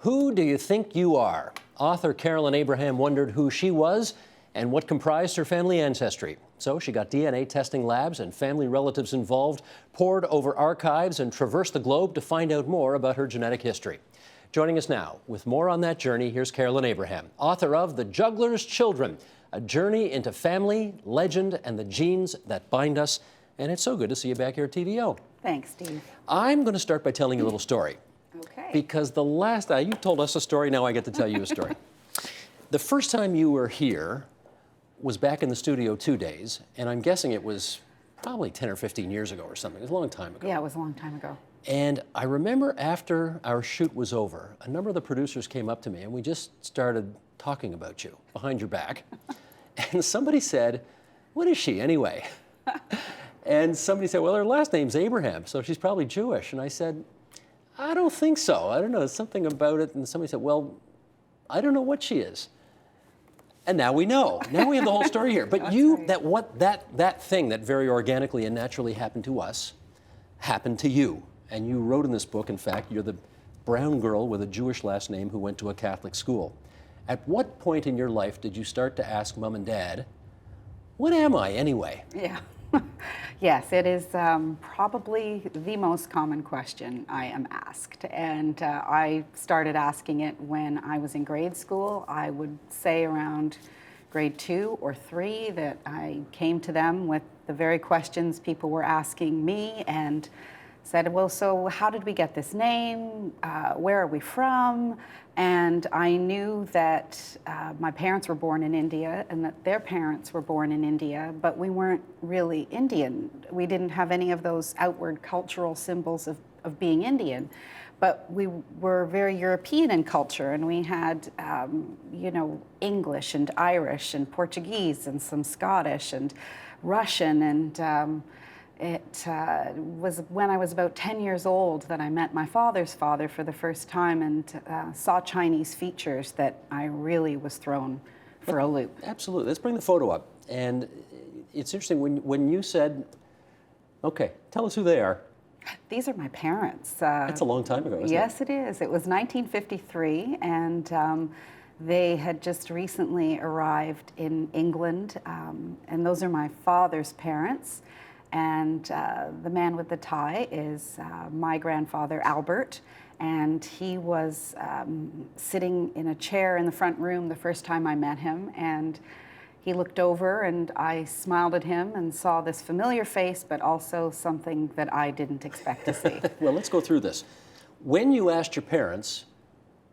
Who do you think you are? Author Carolyn Abraham wondered who she was and what comprised her family ancestry. So she got DNA testing labs and family relatives involved, pored over archives, and traversed the globe to find out more about her genetic history. Joining us now with more on that journey, here's Carolyn Abraham, author of The Juggler's Children, a journey into family, legend, and the genes that bind us. And it's so good to see you back here at TVO. Thanks, Steve. I'm going to start by telling you a little story. Okay. Because the last time you told us a story, now I get to tell you a story. The first time you were here was back in the studio 2 days, and I'm guessing it was probably 10 or 15 years ago or something. It was a long time ago. Yeah, it was a long time ago. And I remember after our shoot was over, a number of the producers came up to me and we just started talking about you behind your back. And somebody said, "What is she anyway?" And somebody said, "Well, her last name's Abraham, so she's probably Jewish." And I said, "I don't think so. I don't know, there's something about it." And somebody said, "Well, I don't know what she is." And now we know. Now we have the whole story here. But that thing that very organically and naturally happened to us happened to you. And you wrote in this book, in fact, you're the brown girl with a Jewish last name who went to a Catholic school. At what point in your life did you start to ask Mom and Dad, "What am I anyway?" Yeah. Yes, it is probably the most common question I am asked. And I started asking it when I was in grade school. I would say around grade 2 or 3 that I came to them with the very questions people were asking me and said, "Well, so how did we get this name? Where are we from?" And I knew that my parents were born in India and that their parents were born in India, but we weren't really Indian. We didn't have any of those outward cultural symbols of being Indian. But we were very European in culture, and we had, English and Irish and Portuguese and some Scottish and Russian, and it was when I was about 10 years old that I met my father's father for the first time and saw Chinese features that I really was thrown for a loop. Absolutely. Let's bring the photo up. And it's interesting, when you said, "Okay, tell us who they are." These are my parents. That's a long time ago, isn't it? Yes, it is. It was 1953, and they had just recently arrived in England, and those are my father's parents. And the man with the tie is my grandfather, Albert, and he was sitting in a chair in the front room the first time I met him, and he looked over and I smiled at him and saw this familiar face, but also something that I didn't expect to see. Well, let's go through this. When you asked your parents,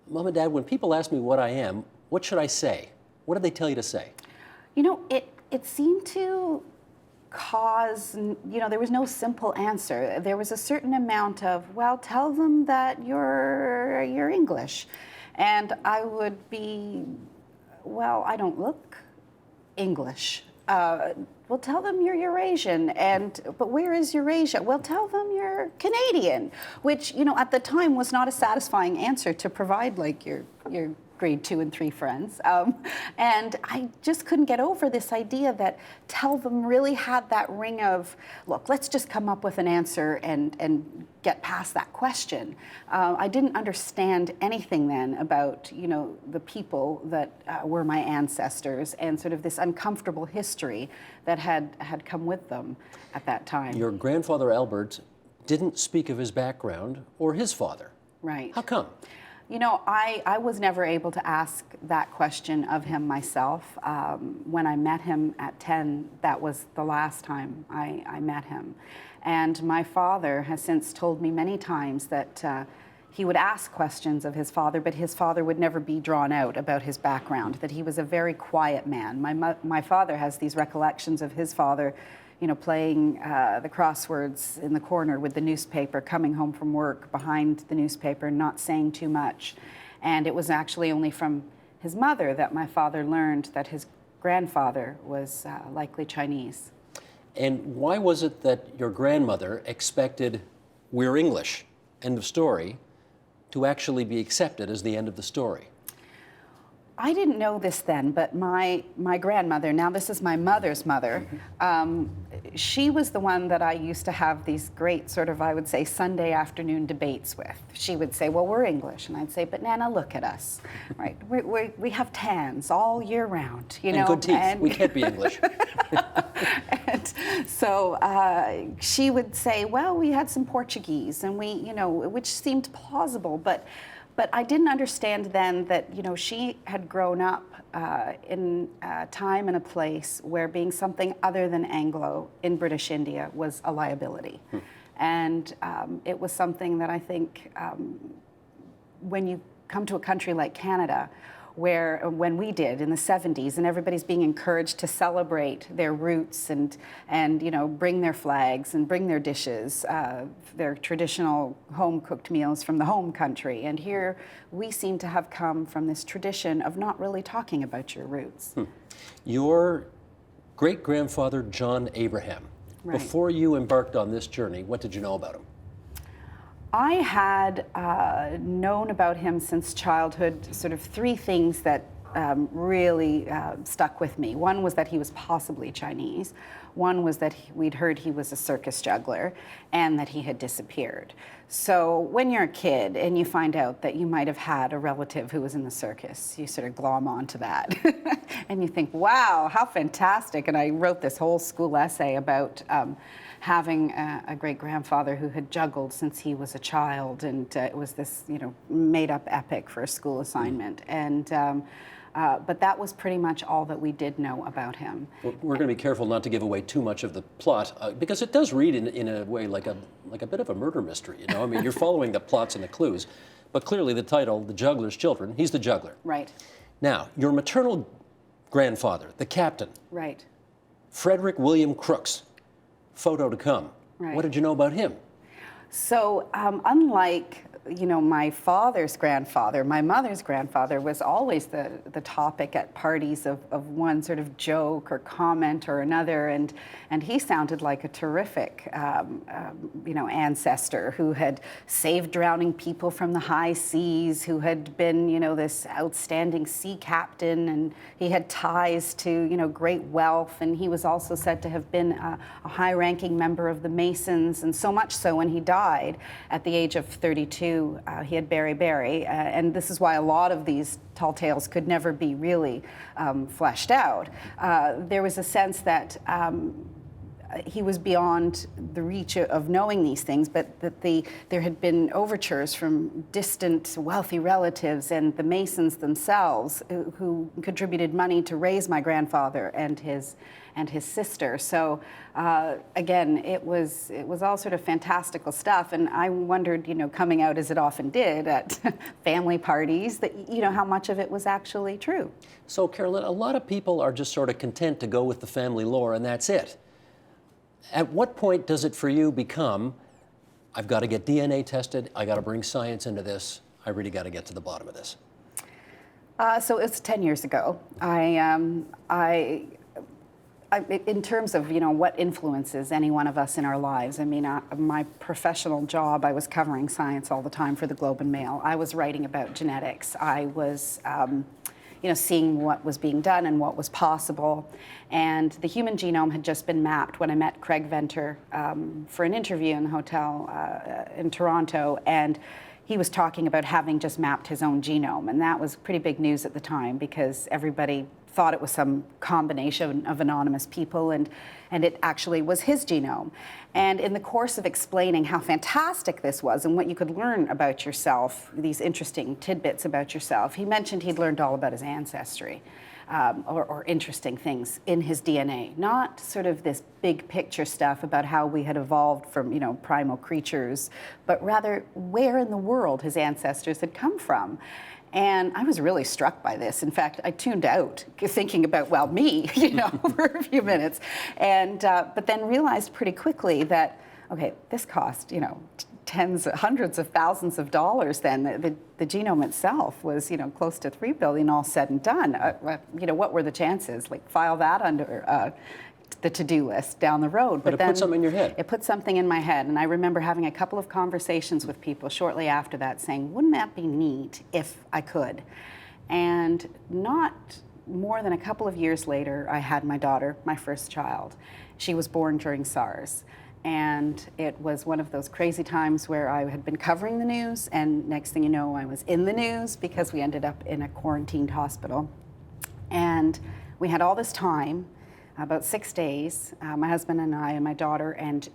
"Mom and Dad, when people ask me what I am, what should I say?" What did they tell you to say? You know, it seemed to cause, there was no simple answer. There was a certain amount of, "Well, tell them that you're English." And I would be, "Well, I don't look English." "Well, tell them you're Eurasian." But where is Eurasia? "Well, tell them you're Canadian," which, at the time was not a satisfying answer to provide like your grade 2 and 3 friends. And I just couldn't get over this idea that tell them really had that ring of, look, let's just come up with an answer and get past that question. I didn't understand anything then about, the people that were my ancestors and sort of this uncomfortable history that had come with them at that time. Your grandfather, Albert, didn't speak of his background or his father. Right. How come? I was never able to ask that question of him myself. When I met him at 10, that was the last time I met him. And my father has since told me many times that he would ask questions of his father, but his father would never be drawn out about his background, that he was a very quiet man. My father has these recollections of his father playing the crosswords in the corner with the newspaper, coming home from work behind the newspaper, not saying too much. And it was actually only from his mother that my father learned that his grandfather was likely Chinese. And why was it that your grandmother expected "we're English, end of story," to actually be accepted as the end of the story? I didn't know this then, but my grandmother, now this is my mother's mother, she was the one that I used to have these great sort of, I would say, Sunday afternoon debates with. She would say, well, we're English. And I'd say, but Nana, look at us, right? We have tans all year round, you know. And good teeth. We can't be English. And so she would say, well, we had some Portuguese, and we, you know, which seemed plausible, but I didn't understand then that, you know, she had grown up in a time and a place where being something other than Anglo in British India was a liability. And it was something that I think when you come to a country like Canada, where when we did in the 70s, and everybody's being encouraged to celebrate their roots and you know, bring their flags and bring their dishes, their traditional home-cooked meals from the home country. And here we seem to have come from this tradition of not really talking about your roots. Your great-grandfather, John Abraham, Right. before you embarked on this journey, what did you know about him? I had known about him since childhood, sort of three things that really stuck with me. One was that he was possibly Chinese. One was that we'd heard he was a circus juggler and that he had disappeared. So when you're a kid and you find out that you might have had a relative who was in the circus, you sort of glom onto that. And you think, wow, how fantastic. And I wrote this whole school essay about having a great-grandfather who had juggled since he was a child, and it was this, you know, made-up epic for a school assignment. And but that was pretty much all that we did know about him. We're going to be careful not to give away too much of the plot, because it does read in a way like a bit of a murder mystery. You know, I mean, you're following the plots and the clues, but clearly the title, "The Juggler's Children," he's the juggler. Right. Now, your maternal grandfather, the captain, Right. Frederick William Crookes. Photo to come. Right. What did you know about him? So unlike, you know, my father's grandfather, my mother's grandfather was always the topic at parties of one sort of joke or comment or another, and he sounded like a terrific, you know, ancestor who had saved drowning people from the high seas, who had been, you know, this outstanding sea captain, and he had ties to, you know, great wealth, and he was also said to have been a high-ranking member of the Masons, and so much so when he died at the age of 32, he had beriberi, and this is why a lot of these tall tales could never be really fleshed out. There was a sense that he was beyond the reach of knowing these things, but that there had been overtures from distant wealthy relatives and the Masons themselves who contributed money to raise my grandfather and his sister. So again, it was all sort of fantastical stuff, and I wondered, you know, coming out as it often did at family parties, that, you know, how much of it was actually true. So, Carolyn, a lot of people are just sort of content to go with the family lore, and that's it. At what point does it for you become, I've got to get DNA tested, I got to bring science into this, I really got to get to the bottom of this? So it's 10 years ago. In terms of, you know, what influences any one of us in our lives, I mean, my professional job, I was covering science all the time for the Globe and Mail. I was writing about genetics. I was, you know, seeing what was being done and what was possible. And the human genome had just been mapped when I met Craig Venter for an interview in the hotel in Toronto. And he was talking about having just mapped his own genome. And that was pretty big news at the time, because everybody thought it was some combination of anonymous people, and it actually was his genome. And in the course of explaining how fantastic this was and what you could learn about yourself, these interesting tidbits about yourself, he mentioned he'd learned all about his ancestry, or interesting things in his DNA, not sort of this big picture stuff about how we had evolved from, you know, primal creatures, but rather where in the world his ancestors had come from. And I was really struck by this. In fact, I tuned out thinking about, well, me, you know, for a few minutes. And, but then realized pretty quickly that, okay, this cost, you know, hundreds of thousands of dollars then. The genome itself was, you know, close to $3 billion all said and done. You know, what were the chances? Like, file that under the to-do list down the road. But it put something in your head. It put something in my head, and I remember having a couple of conversations with people shortly after that saying, wouldn't that be neat if I could? And not more than a couple of years later, I had my daughter, my first child. She was born during SARS. And it was one of those crazy times where I had been covering the news, and next thing you know, I was in the news because we ended up in a quarantined hospital. And we had all this time, about 6 days, my husband and I and my daughter, and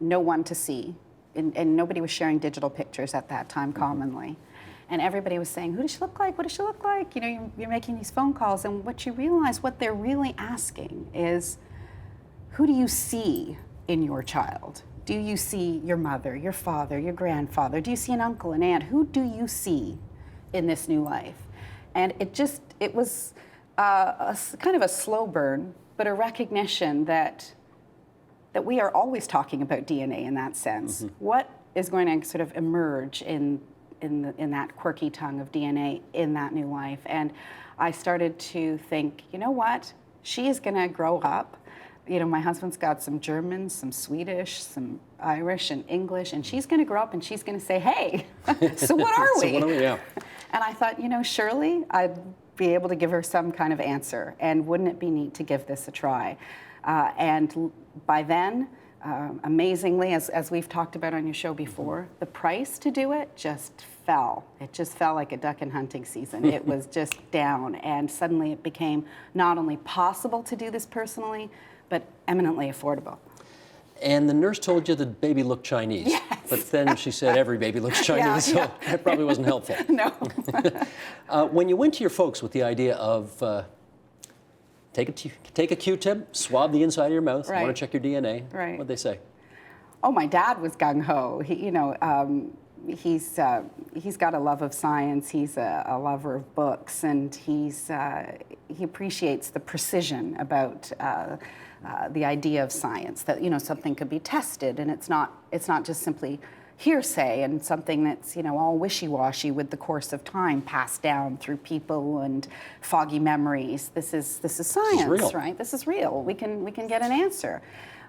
no one to see. And nobody was sharing digital pictures at that time commonly. And everybody was saying, who does she look like? What does she look like? You know, you're making these phone calls, and what you realize, what they're really asking is, who do you see in your child? Do you see your mother, your father, your grandfather? Do you see an uncle, an aunt? Who do you see in this new life? And it was kind of a slow burn, but a recognition that we are always talking about DNA in that sense. What is going to sort of emerge in that quirky tongue of DNA in that new life? And I started to think, you know what? She is going to grow up. You know, my husband's got some German, some Swedish, some Irish and English, and she's going to grow up and she's going to say, hey, so what are we? So what are we? Yeah. And I thought, you know, surely I'd be able to give her some kind of answer, and wouldn't it be neat to give this a try? And by then, amazingly, as we've talked about on your show before, the price to do it just fell. It just fell like a duck in hunting season. It was just down, and suddenly it became not only possible to do this personally, but eminently affordable. And the nurse told you the baby looked Chinese. Yes. But then she said every baby looks Chinese, so that probably wasn't helpful. No. When you went to your folks with the idea of take a Q-tip, swab the inside of your mouth, Right. want to check your DNA, Right. what'd they say? Oh, my dad was gung-ho. He's got a love of science. He's a lover of books, and he appreciates the precision about the idea of science, that, you know, something could be tested, and it's not just simply hearsay and something that's, you know, all wishy-washy with the course of time passed down through people and foggy memories. This is science, real. right? This is real. We can get an answer.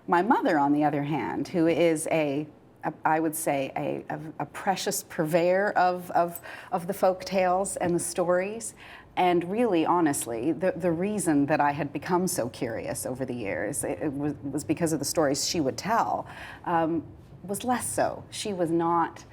My mother, on the other hand, who is I would say a precious purveyor of the folk tales and the stories. And really, honestly, the reason that I had become so curious over the years, it was because of the stories she would tell, was less so. She was not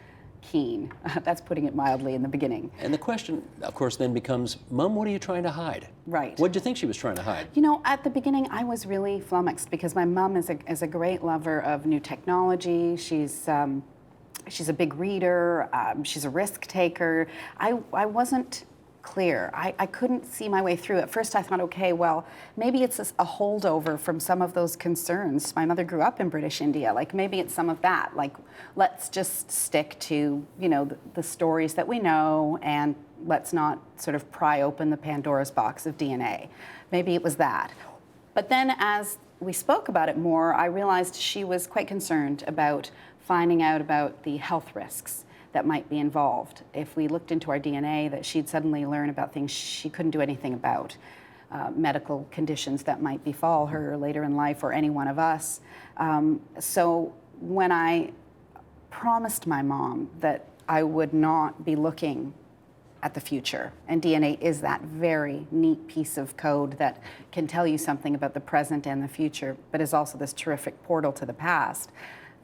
keen. That's putting it mildly in the beginning. And the question, of course, then becomes, Mom, what are you trying to hide? Right. What did you think she was trying to hide? You know, at the beginning, I was really flummoxed because my mom is a great lover of new technology. She's a big reader. She's a risk taker. I wasn't clear. I couldn't see my way through. At first I thought, okay, well, maybe it's a holdover from some of those concerns. My mother grew up in British India. Like, maybe it's some of that. Like, let's just stick to, you know, the stories that we know, and let's not sort of pry open the Pandora's box of DNA. Maybe it was that. But then as we spoke about it more, I realized she was quite concerned about finding out about the health risks that might be involved. If we looked into our DNA, that she'd suddenly learn about things she couldn't do anything about, medical conditions that might befall her later in life, or any one of us. So when I promised my mom that I would not be looking at the future, and DNA is that very neat piece of code that can tell you something about the present and the future, but is also this terrific portal to the past,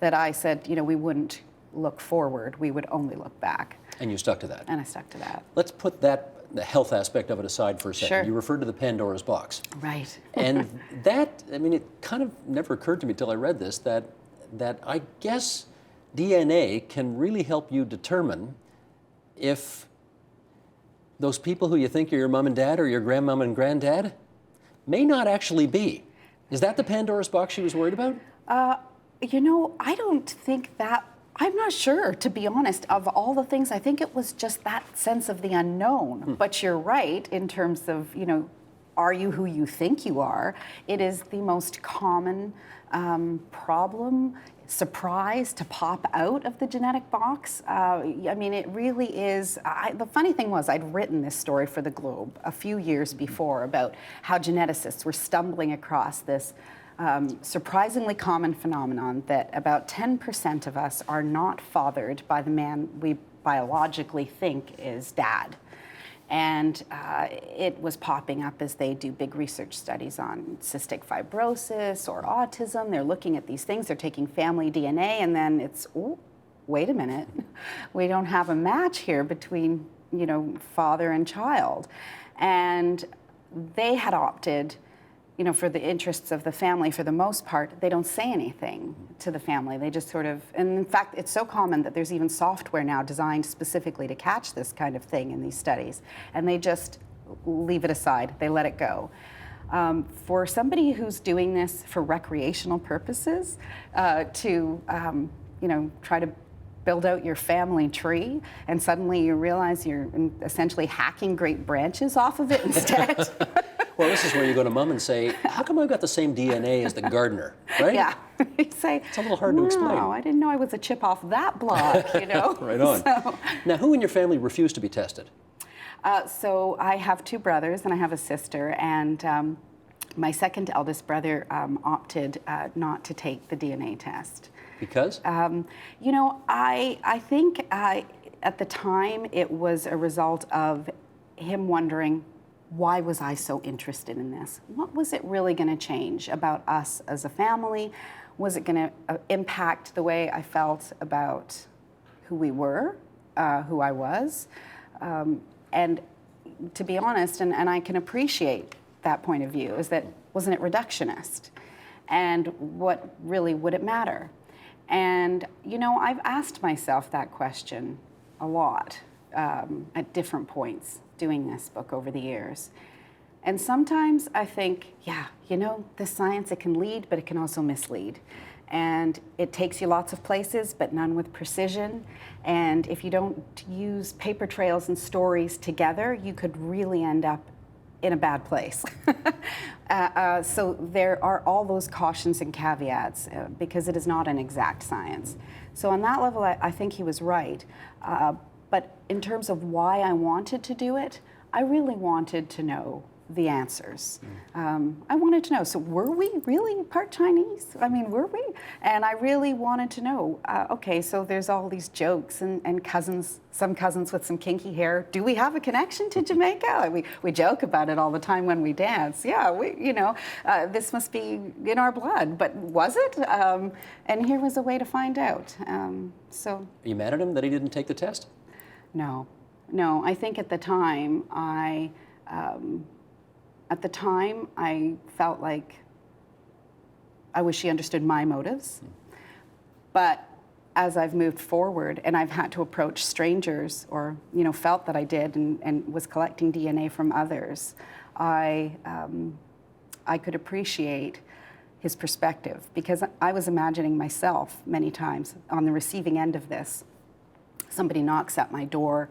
that I said, you know, we wouldn't look forward, we would only look back. And you stuck to that. And I stuck to that. Let's put the health aspect of it aside for a second. Sure. You referred to the Pandora's box. Right. And that, I mean, it kind of never occurred to me till I read this, that I guess DNA can really help you determine if those people who you think are your mom and dad or your grandmom and granddad may not actually be. Is that the Pandora's box she was worried about? You know, I don't think that, I'm not sure, to be honest, of all the things. I think it was just that sense of the unknown. But you're right in terms of, you know, are you who you think you are? It is the most common surprise to pop out of the genetic box. I mean, it really is. The funny thing was, I'd written this story for the Globe a few years before about how geneticists were stumbling across this surprisingly common phenomenon that about 10% of us are not fathered by the man we biologically think is dad. And it was popping up as they do big research studies on cystic fibrosis or autism. They're looking at these things, they're taking family DNA, and then it's, oh, wait a minute, we don't have a match here between, you know, father and child. And they had opted, you know, for the interests of the family, for the most part, they don't say anything to the family. They just sort of, and in fact, it's so common that there's even software now designed specifically to catch this kind of thing in these studies. And they just leave it aside, they let it go. For somebody who's doing this for recreational purposes, to, you know, try to build out your family tree, and suddenly you realize you're essentially hacking great branches off of it instead. Well, this is where you go to mom and say, how come I've got the same DNA as the gardener, right? Yeah. You say, it's a little hard to explain. Wow, I didn't know I was a chip off that block, you know? Right on. So. Now, who in your family refused to be tested? So I have two brothers and I have a sister, and my second eldest brother opted not to take the DNA test. Because? You know, I think at the time it was a result of him wondering, why was I so interested in this? What was it really going to change about us as a family? Was it going to impact the way I felt about who we were, who I was? And to be honest, and I can appreciate that point of view, is that wasn't it reductionist? And what really would it matter? And, you know, I've asked myself that question a lot at different points doing this book over the years. And sometimes I think, yeah, you know, this science, it can lead, but it can also mislead. And it takes you lots of places, but none with precision. And if you don't use paper trails and stories together, you could really end up in a bad place. So there are all those cautions and caveats because it is not an exact science. So on that level, I think he was right. But in terms of why I wanted to do it, I really wanted to know the answers. I wanted to know, so were we really part Chinese? I mean, were we? And I really wanted to know, okay, so there's all these jokes and cousins, some cousins with some kinky hair. Do we have a connection to Jamaica? We joke about it all the time when we dance. Yeah, you know, this must be in our blood, but was it? And here was a way to find out. So. Are you mad at him that he didn't take the test? No, I think at the time I felt like I wish she understood my motives. But as I've moved forward and I've had to approach strangers, or, you know, felt that I did and was collecting DNA from others, I could appreciate his perspective, because I was imagining myself many times on the receiving end of this. Somebody knocks at my door.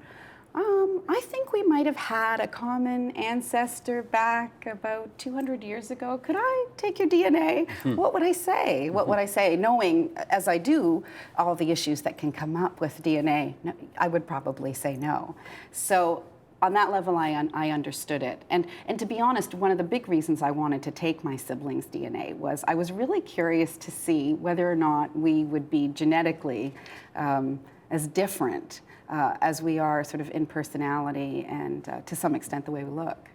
I think we might have had a common ancestor back about 200 years ago. Could I take your DNA? What would I say? What would I say? Knowing, as I do, all the issues that can come up with DNA, no, I would probably say no. So on that level, I understood it. And to be honest, one of the big reasons I wanted to take my siblings' DNA was I was really curious to see whether or not we would be genetically as different as we are sort of in personality and to some extent the way we look.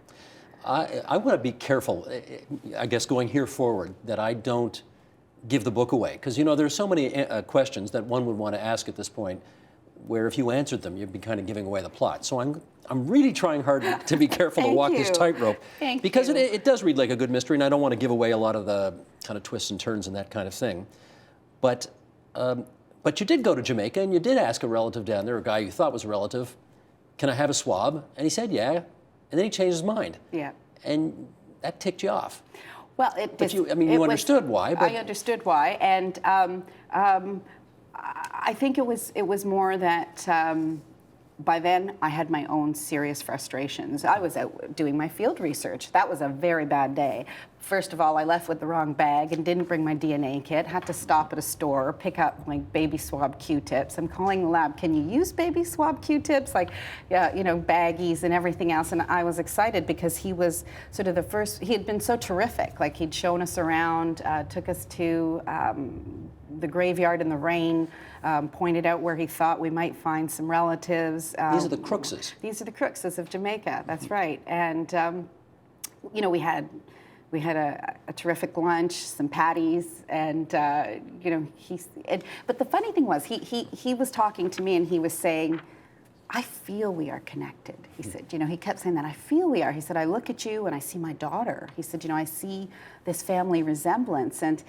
I want to be careful, I guess, going here forward, that I don't give the book away. Because, you know, there's so many questions that one would want to ask at this point where if you answered them, you'd be kind of giving away the plot. So I'm really trying hard to be careful to walk this tightrope. Because it does read like a good mystery, and I don't want to give away a lot of the kind of twists and turns and that kind of thing. But you did go to Jamaica, and you did ask a relative down there, a guy you thought was a relative, can I have a swab? And he said, yeah. And then he changed his mind. Yeah. And that ticked you off. Well, you understood why. But I understood why, and I think it was more that by then I had my own serious frustrations. I was out doing my field research. That was a very bad day. First of all, I left with the wrong bag and didn't bring my DNA kit. Had to stop at a store, pick up my baby swab Q-tips. I'm calling the lab, can you use baby swab Q-tips? Like, yeah, you know, baggies and everything else. And I was excited because he was sort of the first, he had been so terrific. Like, he'd shown us around, took us to the graveyard in the rain, pointed out where he thought we might find some relatives. These are the Crookeses. These are the Crookeses of Jamaica. That's right. And you know, we had a terrific lunch, some patties, and you know, but the funny thing was, he was talking to me and he was saying, I feel we are connected. He said, you know, he kept saying that, I feel we are. He said, I look at you and I see my daughter. He said, you know, I see this family resemblance. And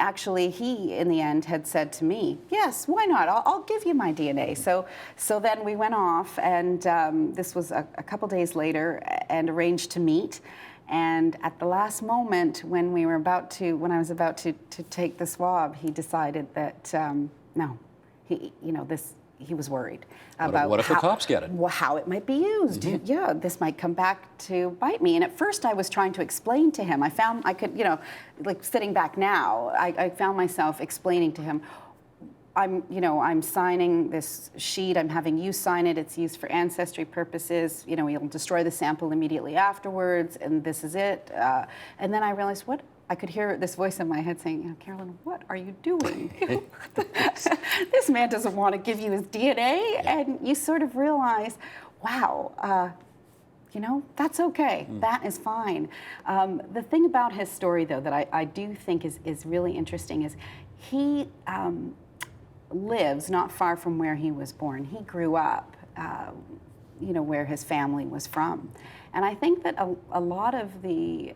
actually he, in the end, had said to me, yes, why not? I'll give you my DNA. So then we went off, and this was a couple days later, and arranged to meet. And at the last moment, when I was about to take the swab, he decided that no, he was worried about what if the cops get it? How it might be used. Mm-hmm. Yeah, this might come back to bite me. And at first, I was trying to explain to him. I found I could, you know, like sitting back now, I found myself explaining to him, I'm signing this sheet. I'm having you sign it. It's used for ancestry purposes. You know, we'll destroy the sample immediately afterwards, and this is it. And then I realized I could hear this voice in my head saying, Carolyn, what are you doing? This man doesn't want to give you his DNA. Yeah. And you sort of realize, wow, you know, that's okay. That is fine. The thing about his story, though, that I do think is really interesting is he lives not far from where he was born. He grew up, you know, where his family was from. And I think that a lot of the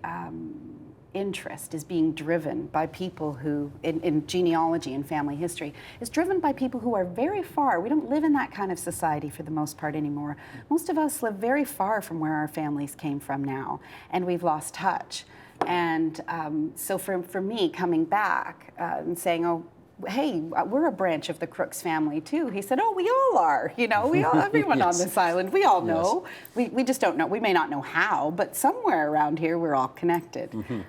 interest is being driven by people who, in genealogy and family history, is driven by people who are very far. We don't live in that kind of society for the most part anymore. Most of us live very far from where our families came from now, and we've lost touch. And so for me, coming back and saying, oh, hey, we're a branch of the Crookes family too. He said, oh, we all are. You know, everyone Yes. on this island, we all know. Yes. We just don't know. We may not know how, but somewhere around here, we're all connected. Mm-hmm.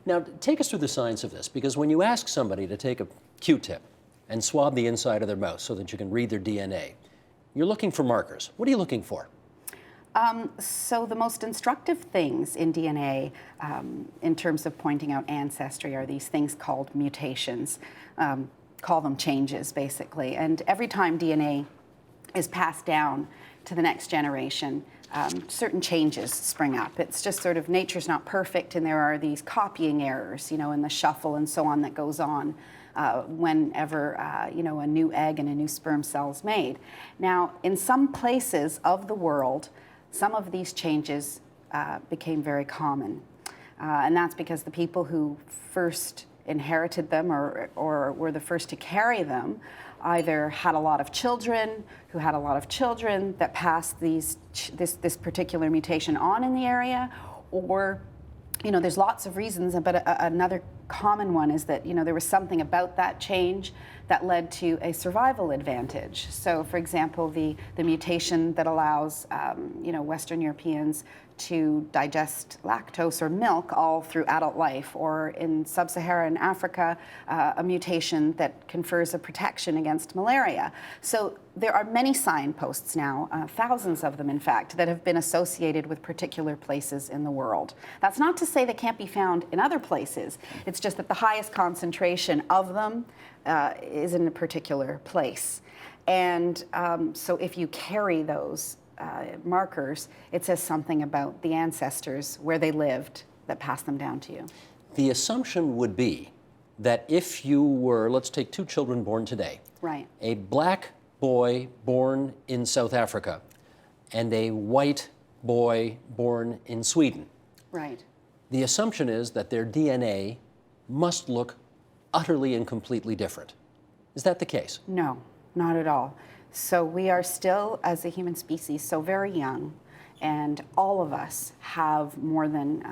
Now, take us through the science of this, because when you ask somebody to take a Q-tip and swab the inside of their mouth so that you can read their DNA, you're looking for markers. What are you looking for? So the most instructive things in DNA, in terms of pointing out ancestry, are these things called mutations. Call them changes, basically. And every time DNA is passed down to the next generation, certain changes spring up. It's just sort of nature's not perfect, and there are these copying errors, you know, in the shuffle and so on that goes on whenever, you know, a new egg and a new sperm cell is made. Now, in some places of the world, some of these changes became very common. And that's because the people who first inherited them or were the first to carry them either had a lot of children who had a lot of children that passed this particular mutation on in the area, or, you know, there's lots of reasons, but another common one is that, you know, there was something about that change that led to a survival advantage. So, for example, the mutation that allows, you know, Western Europeans to digest lactose or milk all through adult life, or in sub-Saharan Africa, a mutation that confers a protection against malaria. So there are many signposts now, thousands of them in fact, that have been associated with particular places in the world. That's not to say they can't be found in other places. It's just that the highest concentration of them is in a particular place. And so if you carry those markers, it says something about the ancestors, where they lived, that passed them down to you. The assumption would be that if you were, let's take two children born today, right, a black boy born in South Africa and a white boy born in Sweden, right, the assumption is that their DNA must look utterly and completely different. Is that the case? No, not at all. So we are still, as a human species, so very young, and all of us have more than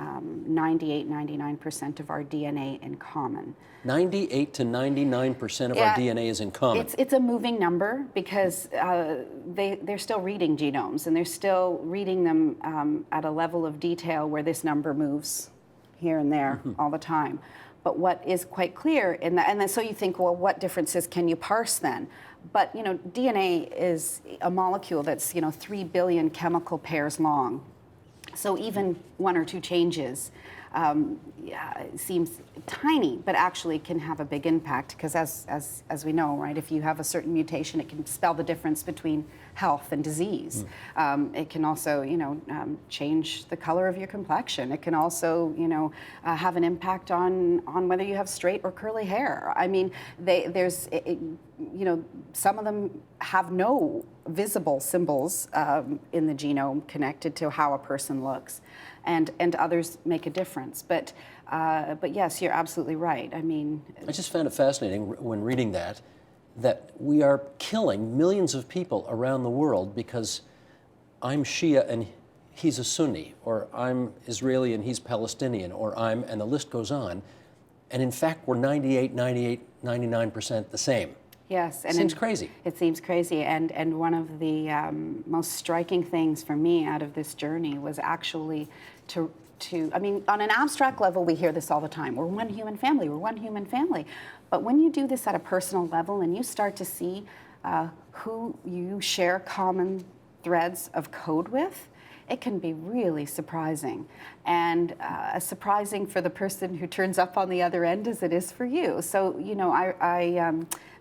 98, 99% of our DNA in common. 98 to 99% of our DNA is in common. It's a moving number, because they're still reading genomes, and they're still reading them at a level of detail where this number moves here and there all the time. But what is quite clear in that, and then so you think, well, what differences can you parse then? But, you know, DNA is a molecule that's, you know, 3 billion chemical pairs long. So even one or two changes yeah, it seems tiny, but actually can have a big impact, because as we know, right, if you have a certain mutation, it can spell the difference between health and disease. It can also, change the color of your complexion. It can also, have an impact on whether you have straight or curly hair. I mean, some of them have no visible symbols in the genome connected to how a person looks, and others make a difference. But yes, you're absolutely right. I mean, I just found it fascinating when reading that we are killing millions of people around the world because I'm Shia and he's a Sunni, or I'm Israeli and he's Palestinian, or and the list goes on. And in fact, we're 98, 99% the same. Yes, and seems crazy. It seems crazy, and one of the most striking things for me out of this journey was actually to I mean, on an abstract level, we hear this all the time. We're one human family. We're one human family. But when you do this at a personal level and you start to see who you share common threads of code with, it can be really surprising, and as surprising for the person who turns up on the other end as it is for you. So, I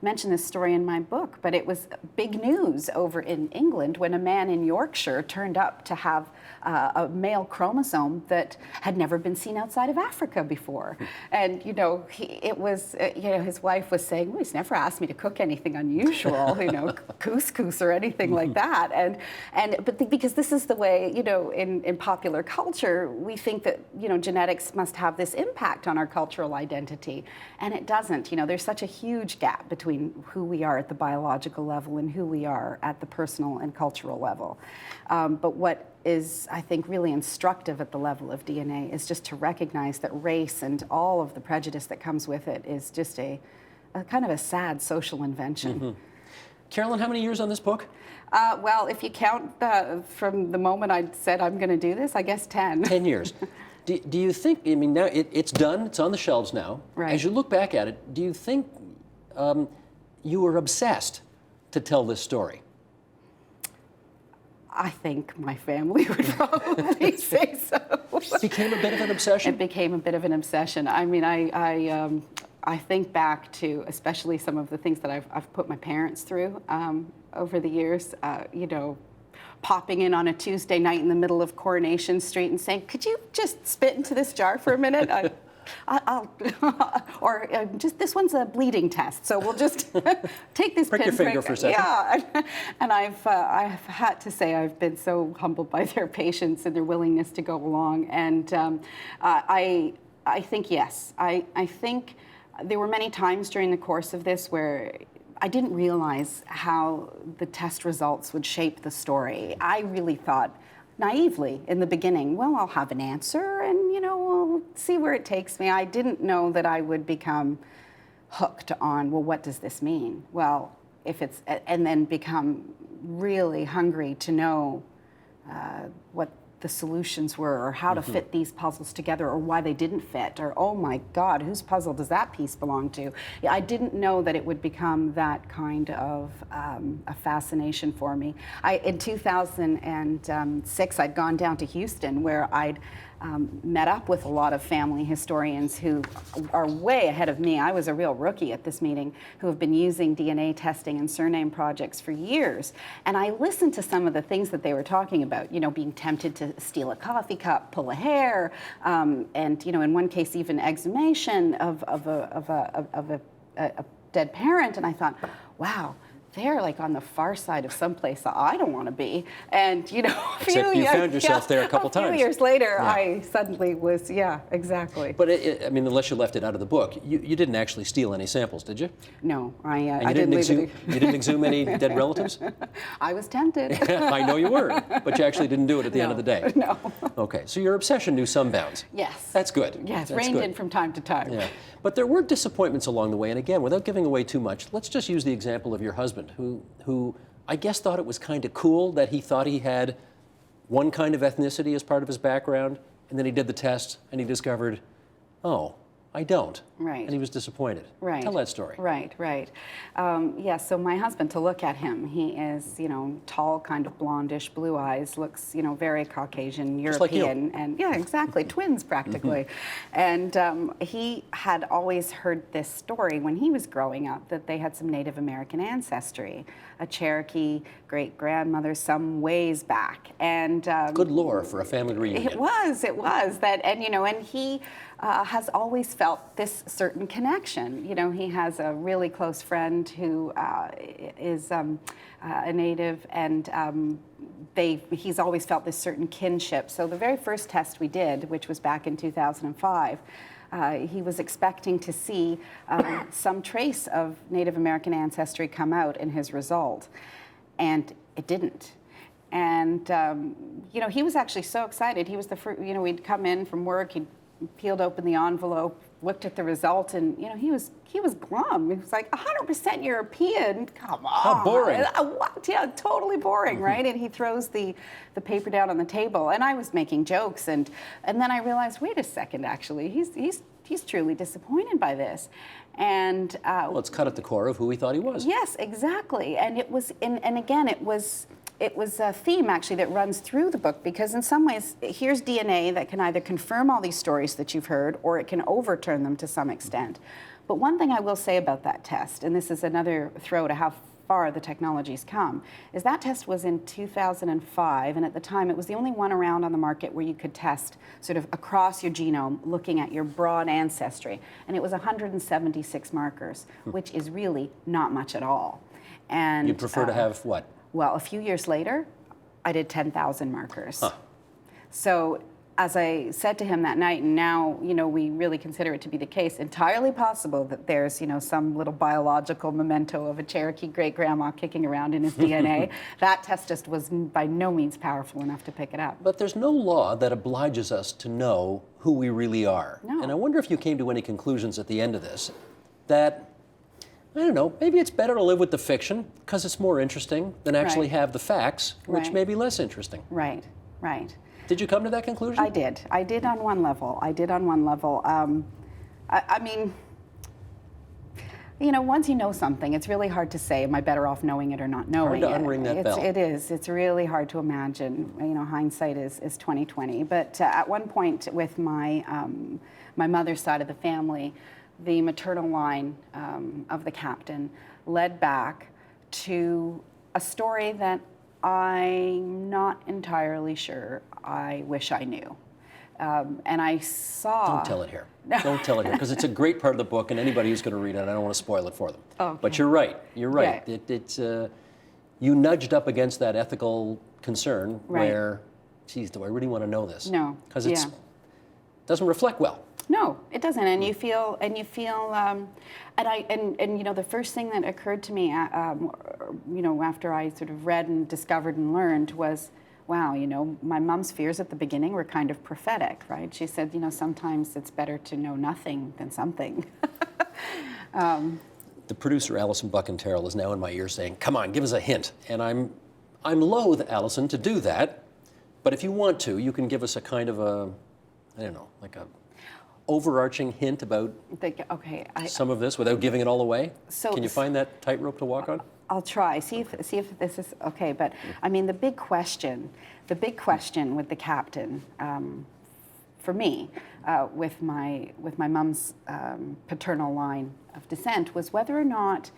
mentioned this story in my book, but it was big news over in England when a man in Yorkshire turned up to have a male chromosome that had never been seen outside of Africa before. And, his wife was saying, well, he's never asked me to cook anything unusual, couscous or anything like that. But because this is the way, in popular culture, we think that, genetics must have this impact on our cultural identity. And it doesn't. There's such a huge gap between who we are at the biological level and who we are at the personal and cultural level. But what is, I think, really instructive at the level of DNA is just to recognize that race and all of the prejudice that comes with it is just a kind of a sad social invention. Mm-hmm. Carolyn, how many years on this book? Well, if you count from the moment I said I'm going to do this, I guess 10. 10 years. Do you think, I mean, now it's done, it's on the shelves now. Right. As you look back at it, do you think you were obsessed to tell this story? I think my family would probably say so. It became a bit of an obsession? It became a bit of an obsession. I mean, I think back to especially some of the things that I've put my parents through over the years, popping in on a Tuesday night in the middle of Coronation Street and saying, could you just spit into this jar for a minute? Or just this one's a bleeding test, so we'll just take this prick your finger for a second. Yeah, and I've had to say I've been so humbled by their patience and their willingness to go along, and I think yes, I think there were many times during the course of this where I didn't realize how the test results would shape the story. I really thought naively in the beginning, well, I'll have an answer and, we'll see where it takes me. I didn't know that I would become hooked on, well, what does this mean? Well, and then become really hungry to know what the solutions were, or how to fit these puzzles together, or why they didn't fit, or oh my God, whose puzzle does that piece belong to? Yeah, I didn't know that it would become that kind of a fascination for me. In 2006, I'd gone down to Houston, where I'd met up with a lot of family historians who are way ahead of me. I was a real rookie at this meeting, who have been using DNA testing and surname projects for years. And I listened to some of the things that they were talking about, being tempted to steal a coffee cup, pull a hair, and, in one case, even exhumation of a dead parent. And I thought, wow, they're like on the far side of someplace that I don't want to be. And, Except you found yourself there a couple times. A few years later, yeah. I suddenly was, yeah, exactly. But, unless you left it out of the book, you didn't actually steal any samples, did you? No, I didn't exhume. You didn't exhume any dead relatives? I was tempted. I know you were, but you actually didn't do it at the end of the day. No. Okay, so your obsession knew some bounds. Yes. That's good. Yes, reined in from time to time. Yeah. But there were disappointments along the way, and again, without giving away too much, let's just use the example of your husband, who I guess thought it was kind of cool that he thought he had one kind of ethnicity as part of his background, and then he did the test and he discovered, oh, I don't. Right. And he was disappointed. Right. Tell that story. Right, right. Yeah, so my husband, to look at him, he is, tall, kind of blondish, blue eyes, looks, very Caucasian, Just like you. European. And yeah, exactly, twins practically. And he had always heard this story when he was growing up that they had some Native American ancestry, a Cherokee great-grandmother some ways back. And Good lore for a family reunion. it was that, and and he has always felt this certain connection. He has a really close friend who is a native, and he's always felt this certain kinship. So the very first test we did, which was back in 2005, he was expecting to see some trace of Native American ancestry come out in his result, and it didn't. And he was actually so excited. He was the first. We'd come in from work. He'd peeled open the envelope, looked at the result, and he was glum. He was like, 100% European. Come on. How boring. What? Yeah, totally boring, right? And he throws the paper down on the table, and I was making jokes, and then I realized, wait a second, actually, he's truly disappointed by this. And Well, it's cut at the core of who he thought he was. yes, exactly. And it was, and again, it was a theme actually that runs through the book, because in some ways, here's DNA that can either confirm all these stories that you've heard, or it can overturn them to some extent. But one thing I will say about that test, and this is another throw to how far the technology's come, is that test was in 2005, and at the time it was the only one around on the market where you could test sort of across your genome, looking at your broad ancestry, and it was 176 markers, which is really not much at all. And You'd prefer to have what? well, a few years later, I did 10,000 markers. Huh. So as I said to him that night, and now, we really consider it to be the case, entirely possible that there's, some little biological memento of a Cherokee great-grandma kicking around in his DNA. That test just was by no means powerful enough to pick it up. But there's no law that obliges us to know who we really are. No. And I wonder if you came to any conclusions at the end of this that, I don't know, maybe it's better to live with the fiction because it's more interesting than actually Right. have the facts, which Right. may be less interesting. Right, right. Did you come to that conclusion? I did. I did on one level. I mean, once you know something, it's really hard to say, am I better off knowing it or not knowing Hard to it? unring that bell. It is. It's really hard to imagine. Hindsight is 20/20. But at one point with my mother's side of the family, the maternal line of the captain led back to a story that I'm not entirely sure I wish I knew. And I saw... Don't tell it here. Don't tell it here, because it's a great part of the book, and anybody who's going to read it, I don't want to spoil it for them. Okay. But you're right. You're right. Yeah. You nudged up against that ethical concern Right. where, geez, do I really want to know this? No. Because it Yeah. doesn't reflect well. No, it doesn't, and you feel, the first thing that occurred to me, after I sort of read and discovered and learned was, wow, my mom's fears at the beginning were kind of prophetic, right? She said, sometimes it's better to know nothing than something. The producer, Alison Buck-and-Terrell, is now in my ear saying, come on, give us a hint. And I'm loath, Alison, to do that, but if you want to, you can give us a kind of like a overarching hint about some of this without giving it all away? So- Can you find that tightrope to walk on? I'll try. See if this is okay. But I mean, the big question with the captain, for me, with my mom's paternal line of descent, was whether or not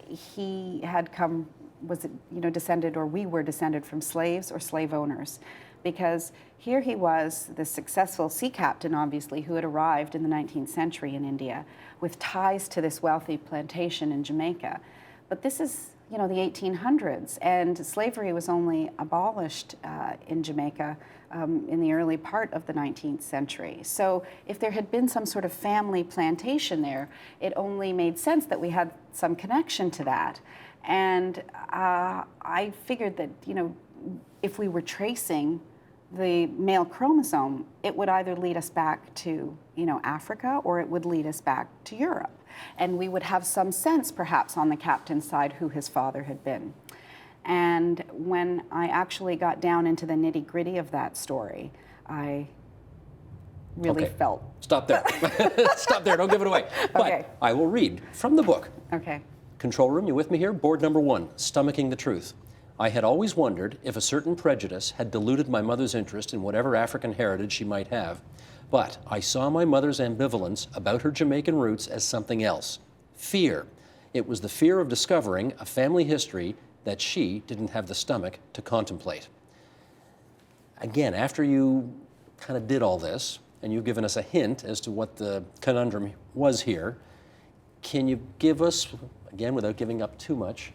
he had descended, or we were descended from slaves or slave owners. Because here he was, the successful sea captain, obviously, who had arrived in the 19th century in India with ties to this wealthy plantation in Jamaica. But this is, the 1800s, and slavery was only abolished in Jamaica in the early part of the 19th century. So if there had been some sort of family plantation there, it only made sense that we had some connection to that. And I figured that, if we were tracing the male chromosome, it would either lead us back to, Africa, or it would lead us back to Europe. And we would have some sense, perhaps, on the captain's side who his father had been. And when I actually got down into the nitty-gritty of that story, I really Okay. felt. Stop there. Stop there, don't give it away. Okay. But I will read from the book. Okay. Control room, you with me here? Board number 1, Stomaching the Truth. I had always wondered if a certain prejudice had diluted my mother's interest in whatever African heritage she might have. But I saw my mother's ambivalence about her Jamaican roots as something else. Fear. It was the fear of discovering a family history that she didn't have the stomach to contemplate. Again, after you kind of did all this, and you've given us a hint as to what the conundrum was here, can you give us, again, without giving up too much,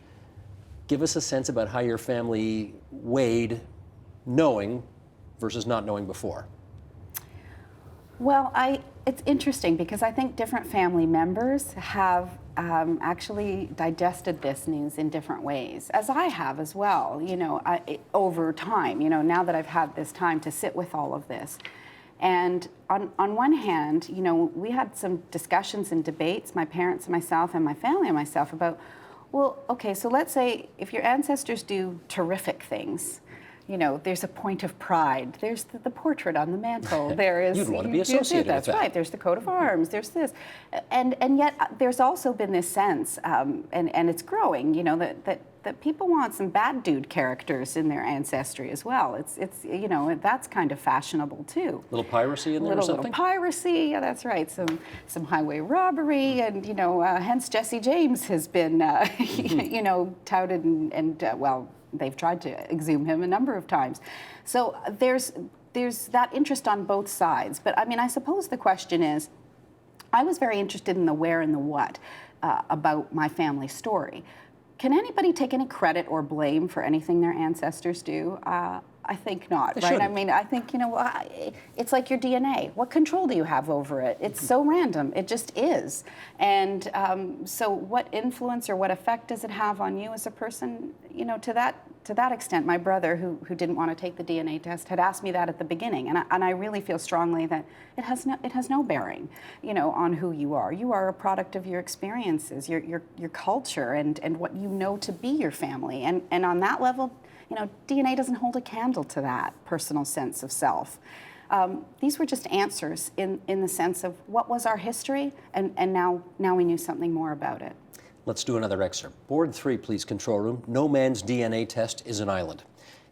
give us a sense about how your family weighed knowing versus not knowing before? Well, it's interesting because I think different family members have actually digested this news in different ways, as I have as well, over time, now that I've had this time to sit with all of this. And on one hand, we had some discussions and debates, my parents and myself and my family and myself, about, well, okay, so let's say if your ancestors do terrific things, there's a point of pride. There's the portrait on the mantle. There is. You'd want to be associated with that. That's right. There's the coat of arms. There's this, and yet there's also been this sense, and it's growing. That people want some bad dude characters in their ancestry as well. It's that's kind of fashionable too. Little piracy in there or something? Little piracy. Yeah, that's right. Some highway robbery, and hence Jesse James has been touted and well. They've tried to exhume him a number of times. So there's that interest on both sides. But I mean, I suppose the question is, I was very interested in the where and the what about my family story. Can anybody take any credit or blame for anything their ancestors do? I think not, right? I mean, I think, it's like your DNA. What control do you have over it? It's so random. It just is. And so what influence or what effect does it have on you as a person? To that extent, my brother, who didn't want to take the DNA test, had asked me that at the beginning. And I really feel strongly that it has no bearing, on who you are. You are a product of your experiences, your culture, and what you know to be your family. And on that level, DNA doesn't hold a candle to that personal sense of self. These were just answers in the sense of what was our history, and now we knew something more about it. Let's do another excerpt. Board 3, please, control room. No man's DNA test is an island.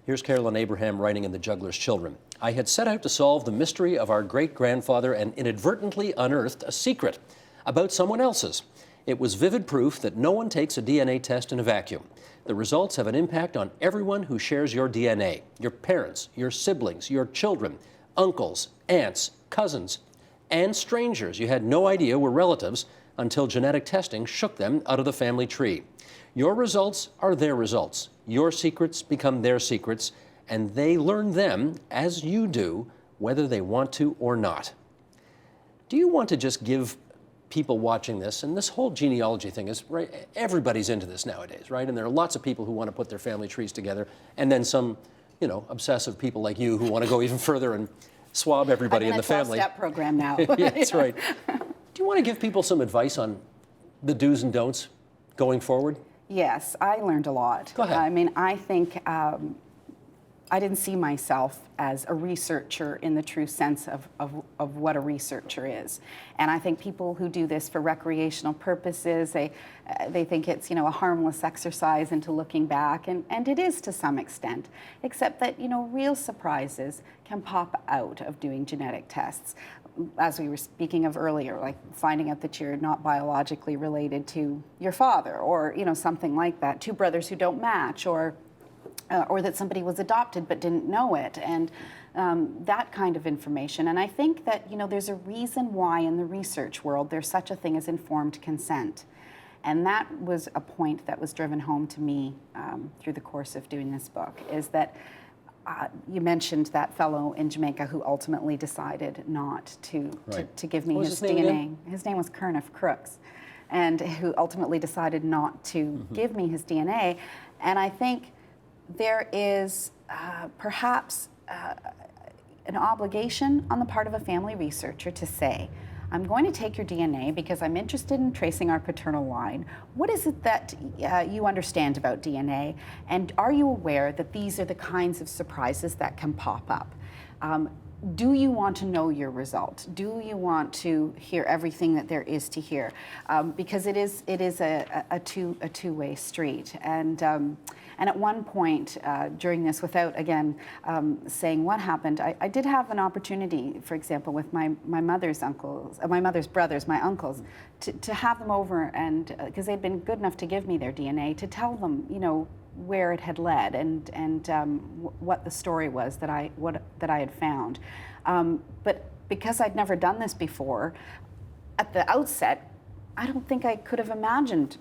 Here's Carolyn Abraham writing in The Juggler's Children. I had set out to solve the mystery of our great-grandfather and inadvertently unearthed a secret about someone else's. It was vivid proof that no one takes a DNA test in a vacuum. The results have an impact on everyone who shares your DNA, your parents, your siblings, your children, uncles, aunts, cousins, and strangers you had no idea were relatives until genetic testing shook them out of the family tree. Your results are their results. Your secrets become their secrets, and they learn them as you do, whether they want to or not. Do you want to just give people watching this, and this whole genealogy thing is, right, everybody's into this nowadays, right? And there are lots of people who want to put their family trees together, and then some, obsessive people like you who want to go even further and swab everybody in the family. I'm in a 12-step program now. Yeah, that's right. Do you want to give people some advice on the do's and don'ts going forward? Yes, I learned a lot. Go ahead. I mean, I think I didn't see myself as a researcher in the true sense of what a researcher is. And I think people who do this for recreational purposes, they think it's, a harmless exercise into looking back, and it is to some extent, except that, real surprises can pop out of doing genetic tests. As we were speaking of earlier, like finding out that you're not biologically related to your father, or something like that, two brothers who don't match, or that somebody was adopted but didn't know it, and that kind of information. And I think that there's a reason why in the research world there's such a thing as informed consent, and that was a point that was driven home to me through the course of doing this book. Is that you mentioned that fellow in Jamaica who ultimately decided not to give me his DNA. His name was Crookes, and who ultimately decided not to give me his DNA. And I think there is perhaps an obligation on the part of a family researcher to say, I'm going to take your DNA because I'm interested in tracing our paternal line. What is it that you understand about DNA? And are you aware that these are the kinds of surprises that can pop up? do you want to know your result? Do you want to hear everything that there is to hear? Because it is a two-way street. And at one point during this, without again saying what happened, I did have an opportunity, for example, with my mother's uncles, my mother's brothers, my uncles, to have them over, and because they'd been good enough to give me their DNA, to tell them, where it had led and what the story was that I had found. But because I'd never done this before, at the outset, I don't think I could have imagined,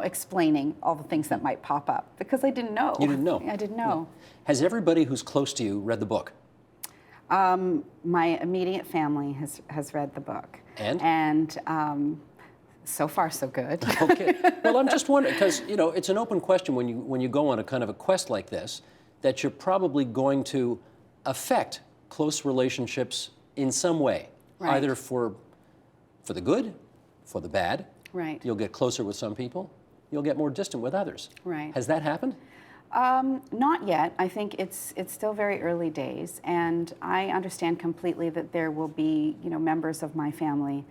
explaining all the things that might pop up, because I didn't know. You didn't know? I didn't know. No. Has everybody who's close to you read the book? My immediate family has read the book. And so far, so good. Okay. Well, I'm just wondering, because, it's an open question when you go on a kind of a quest like this, that you're probably going to affect close relationships in some way, right. Either for the good, for the bad. Right. You'll get closer with some people. You'll get more distant with others. Right. Has that happened? Not yet. I think it's still very early days, and I understand completely that there will be, members of my family,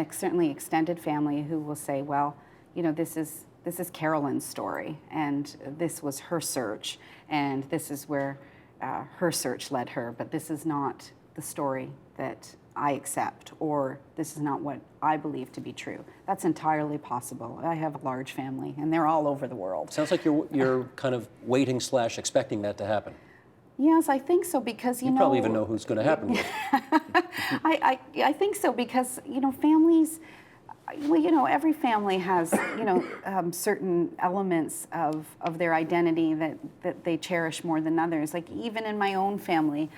certainly extended family, who will say, well, this is Carolyn's story, and this was her search, and this is where her search led her, but this is not the story that I accept, or this is not what I believe to be true. That's entirely possible. I have a large family, and they're all over the world. Sounds like you're kind of waiting / expecting that to happen. Yes, I think so, because you probably even know who's going to happen with. I think so, because families, well, every family has certain elements of their identity that they cherish more than others. Like even in my own family,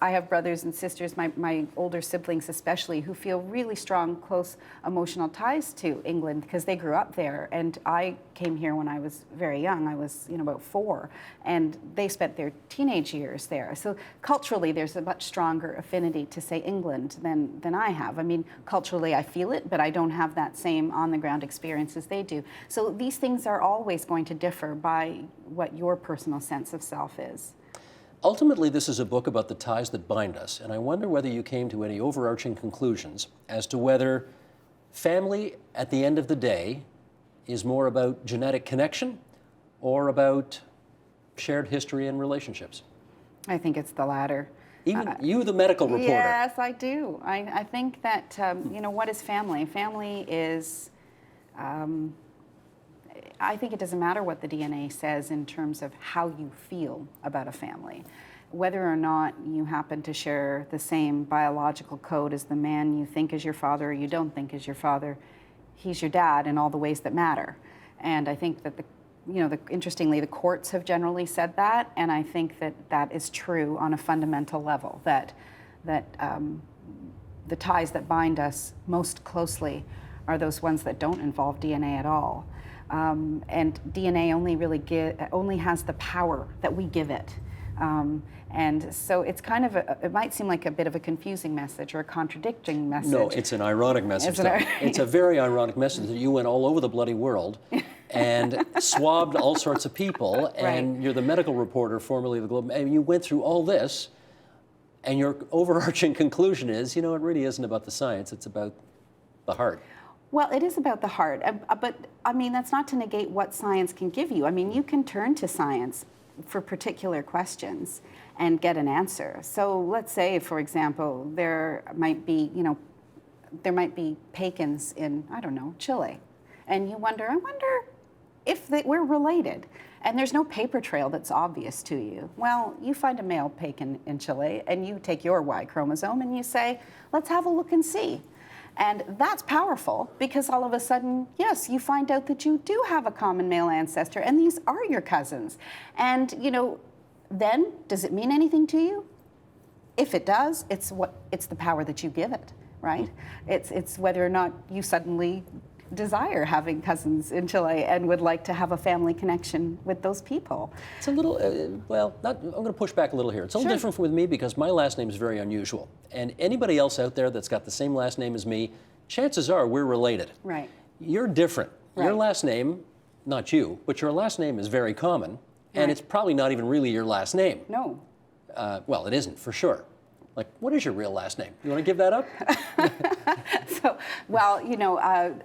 I have brothers and sisters, my older siblings especially, who feel really strong, close emotional ties to England because they grew up there. And I came here when I was very young. I was, about 4, and they spent their teenage years there. So culturally, there's a much stronger affinity to, say, England than I have. I mean, culturally, I feel it, but I don't have that same on-the-ground experience as they do. So these things are always going to differ by what your personal sense of self is. Ultimately, this is a book about the ties that bind us, and I wonder whether you came to any overarching conclusions as to whether family, at the end of the day, is more about genetic connection or about shared history and relationships. I think it's the latter. Even you, the medical reporter. Yes, I do. I think that, what is family? Family is... I think it doesn't matter what the DNA says in terms of how you feel about a family. Whether or not you happen to share the same biological code as the man you think is your father or you don't think is your father, he's your dad in all the ways that matter. And I think that interestingly, the courts have generally said that, and I think that is true on a fundamental level, that the ties that bind us most closely are those ones that don't involve DNA at all. And DNA only has the power that we give it. And so it's kind of it might seem like a bit of a confusing message or a contradicting message. No, it's an ironic message. It's a very ironic message that you went all over the bloody world and swabbed all sorts of people, and right. You're the medical reporter formerly of the Globe, and you went through all this, and your overarching conclusion is, it really isn't about the science, it's about the heart. Well, it is about the heart, but I mean, that's not to negate what science can give you. I mean, you can turn to science for particular questions and get an answer. So let's say, for example, there might be Paikins in, I don't know, Chile. And I wonder if we're related. And there's no paper trail that's obvious to you. Well, you find a male Paikin in Chile, and you take your Y chromosome and you say, let's have a look and see. And that's powerful, because all of a sudden, yes, you find out that you do have a common male ancestor, and these are your cousins. And, then, does it mean anything to you? If it does, it's the power that you give it, right? It's whether or not you suddenly desire having cousins in Chile and would like to have a family connection with those people. It's a little, I'm going to push back a little here. It's a little Sure. different with me because my last name is very unusual. And anybody else out there that's got the same last name as me, chances are we're related. Right. You're different. Right. Your last name, not you, but your last name is very common, and Right. it's probably not even really your last name. No. Well, it isn't, for sure. Like, what is your real last name? You want to give that up? So, well, you know,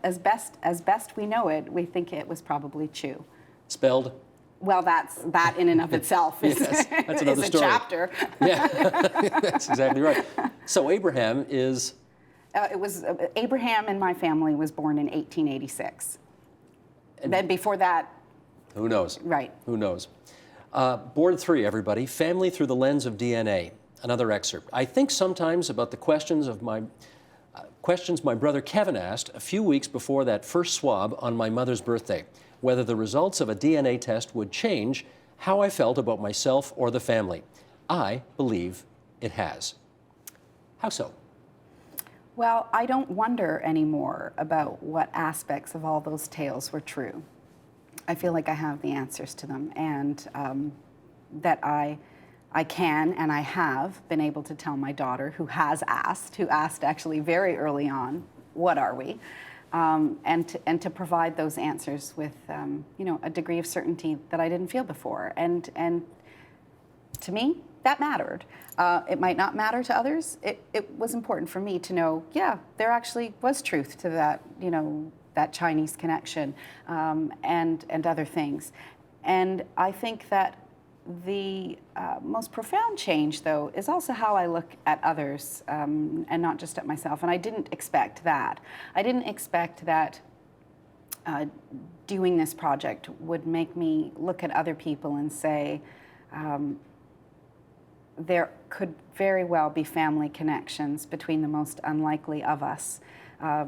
as best we know it, we think it was probably Chu. Spelled? Well, that in and of itself is, Yes, that's another is a story. chapter. Yeah, that's exactly right. So Abraham is? It was Abraham in my family was born in 1886. And then before that, who knows? Right. Who knows? Board 3, everybody. Family through the lens of DNA. Another excerpt. I think sometimes about the questions my brother Kevin asked a few weeks before that first swab on my mother's birthday, whether the results of a DNA test would change how I felt about myself or the family. I believe it has. How so? Well, I don't wonder anymore about what aspects of all those tales were true. I feel like I have the answers to them, and that I can and I have been able to tell my daughter, who asked actually very early on, what are we? And to provide those answers with you know, a degree of certainty that I didn't feel before. And to me, that mattered. It might not matter to others. It was important for me to know, yeah, there actually was truth to that, you know, that Chinese connection, and other things. And I think that the most profound change, though, is also how I look at others, and not just at myself. And I didn't expect that. I didn't expect that doing this project would make me look at other people and say, there could very well be family connections between the most unlikely of us.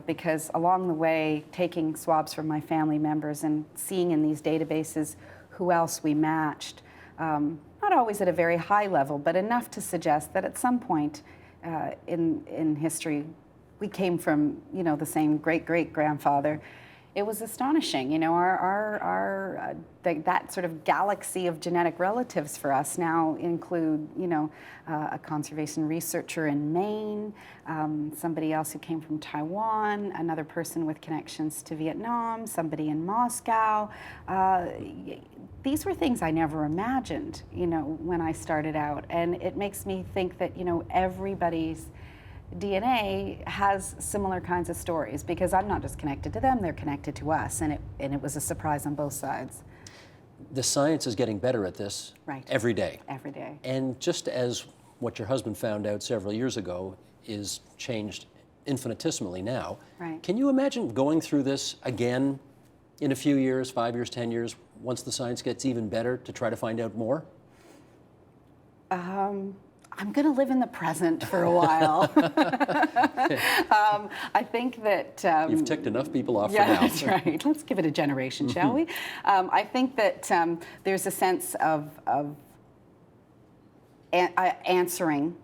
Because along the way, taking swabs from my family members and seeing in these databases who else we matched, not always at a very high level, but enough to suggest that at some point in history, we came from, you know, the same great-great-grandfather. It was astonishing, you know, that sort of galaxy of genetic relatives for us now include, you know, a conservation researcher in Maine, somebody else who came from Taiwan, another person with connections to Vietnam, somebody in Moscow. These were things I never imagined, you know, when I started out, and it makes me think that, you know, everybody's DNA has similar kinds of stories, because I'm not just connected to them, they're connected to us, and it was a surprise on both sides. The science is getting better at this every day. Every day. And just as what your husband found out several years ago is changed infinitesimally now, can you imagine going through this again in a few years, 5 years, 10 years, once the science gets even better, to try to find out more? I'm going to live in the present for a while. I think that... You've ticked enough people off for now. Yeah, that's right. Let's give it a generation, shall we? I think that there's a sense of answering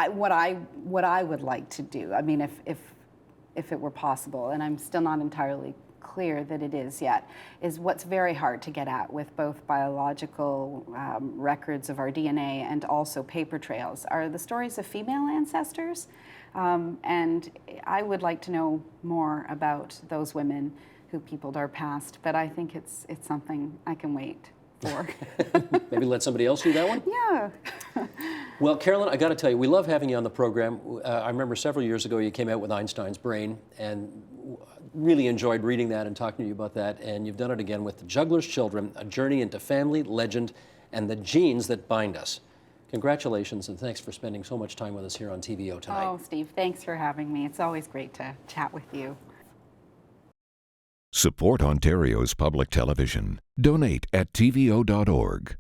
what I would like to do. I mean, if it were possible, and I'm still not entirely clear that it is yet, is what's very hard to get at with both biological records of our DNA and also paper trails are the stories of female ancestors. And I would like to know more about those women who peopled our past, but I think it's something I can wait for. Maybe let somebody else do that one? Yeah. Well, Carolyn, I got to tell you, we love having you on the program. I remember several years ago you came out with Einstein's Brain, and really enjoyed reading that and talking to you about that. And you've done it again with The Juggler's Children, A Journey into Family, Legend, and the Genes That Bind Us. Congratulations, and thanks for spending so much time with us here on TVO tonight. Oh, Steve, thanks for having me. It's always great to chat with you. Support Ontario's public television. Donate at tvo.org.